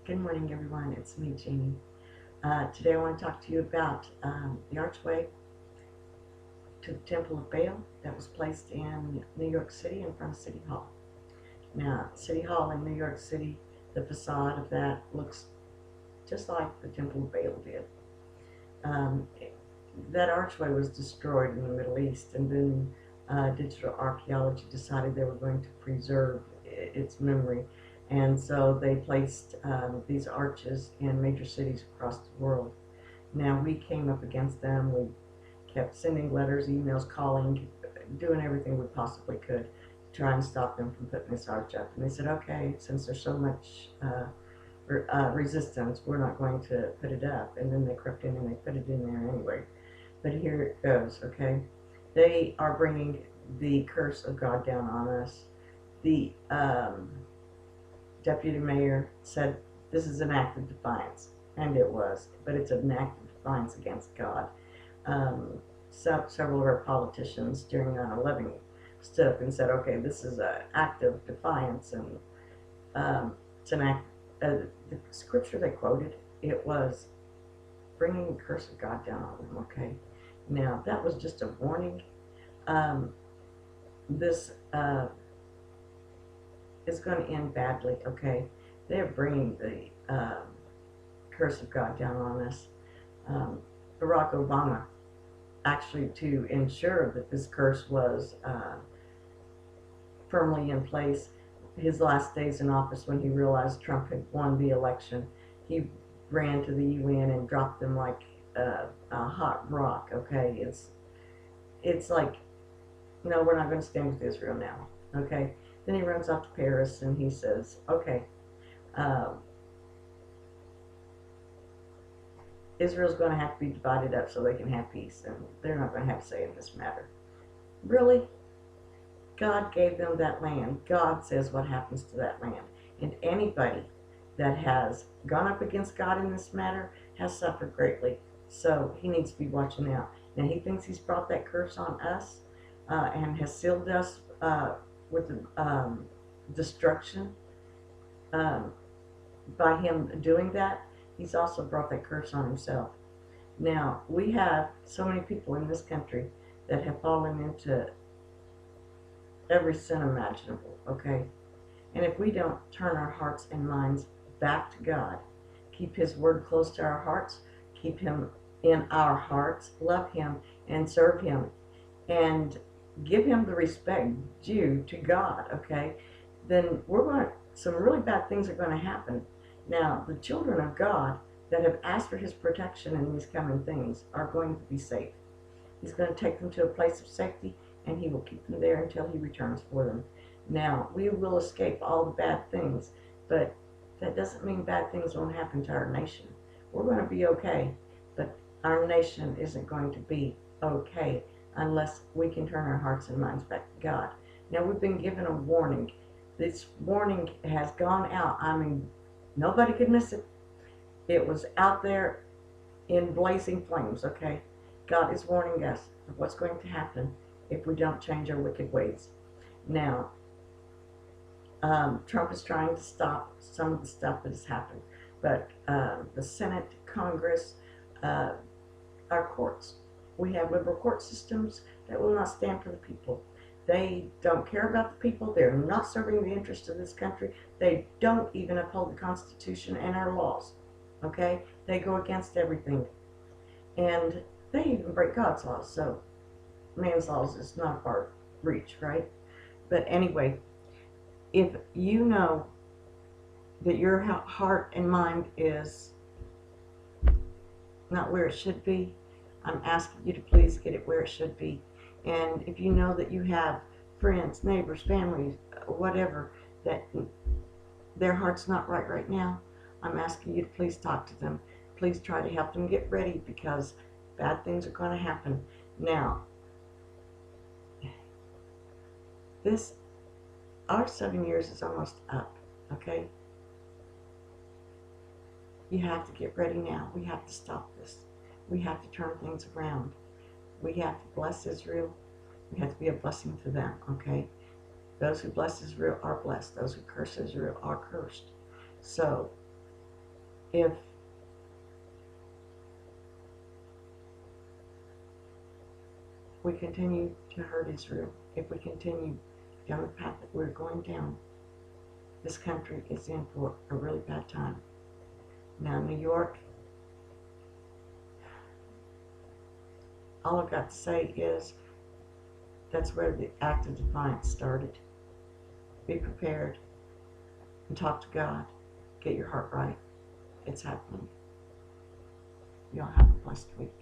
Good morning, everyone. It's me, Jeannie. Today I want to talk to you about the archway to the Temple of Baal that was placed in New York City in front of City Hall. Now, City Hall in New York City, the facade of that looks just like the Temple of Baal did. Um, that archway was destroyed in the Middle East, and then digital archaeology decided they were going to preserve its memory. And so they placed these arches in major cities across the world. Now, we came up against them. We kept sending letters, emails, calling, doing everything we possibly could to try and stop them from putting this arch up. And they said, okay, since there's so much resistance, we're not going to put it up. And then they crept in and they put it in there anyway. But here it goes, okay? They are bringing the curse of God down on us. The deputy mayor said this is an act of defiance, and it was, but it's an act of defiance against God. Several of our politicians during 9/11 stood up and said, okay, this is an act of defiance, and it's an act. The scripture they quoted, it was bringing the curse of God down on them, okay? Now, that was just a warning. This is going to end badly, okay? They're bringing the curse of God down on us. Barack Obama, actually, to ensure that this curse was firmly in place, his last days in office, when he realized Trump had won the election, he ran to the UN and dropped them like a hot rock, okay? It's like, no, we're not going to stand with Israel now, okay? Then he runs off to Paris and he says, okay, uh, Israel's going to have to be divided up so they can have peace, and they're not going to have a say in this matter. Really? God gave them that land. God says what happens to that land. And anybody that has gone up against God in this matter has suffered greatly. So he needs to be watching out. Now, he thinks he's brought that curse on us and has sealed us with destruction um, by him doing that. He's also brought that curse on himself. Now, we have so many people in this country that have fallen into every sin imaginable, okay? And if we don't turn our hearts and minds back to God, keep his word close to our hearts, keep him in our hearts, love him and serve him, and give him the respect due to God, okay? Then some really bad things are going to happen. Now, the children of God that have asked for his protection in these coming things are going to be safe. He's going to take them to a place of safety, and he will keep them there until he returns for them. Now, we will escape all the bad things, but that doesn't mean bad things won't happen to our nation. We're going to be okay, but our nation isn't going to be okay unless we can turn our hearts and minds back to God. Now, we've been given a warning. This warning has gone out. I mean, nobody could miss it. It was out there in blazing flames, okay? God is warning us of what's going to happen if we don't change our wicked ways. Now, Trump is trying to stop some of the stuff that has happened, but the Senate, Congress, uh, our courts, we have liberal court systems that will not stand for the people. They don't care about the people. They're not serving the interests of this country. They don't even uphold the Constitution and our laws. Okay? They go against everything. And they even break God's laws. So man's laws is not a far reach, right? But anyway, if you know that your heart and mind is not where it should be, I'm asking you to please get it where it should be. And if you know that you have friends, neighbors, families, whatever, that their heart's not right now, I'm asking you to please talk to them. Please try to help them get ready, because bad things are going to happen. Now, this, our 7 years is almost up, okay? You have to get ready now. We have to stop this. We have to turn things around. We have to bless Israel. We have to be a blessing to them, okay? Those who bless Israel are blessed. Those who curse Israel are cursed. So if we continue to hurt Israel, if we continue down the path that we're going down, this country is in for a really bad time. Now, New York, all I've got to say is that's where the act of defiance started. Be prepared and talk to God. Get your heart right. It's happening. Y'all have a blessed week.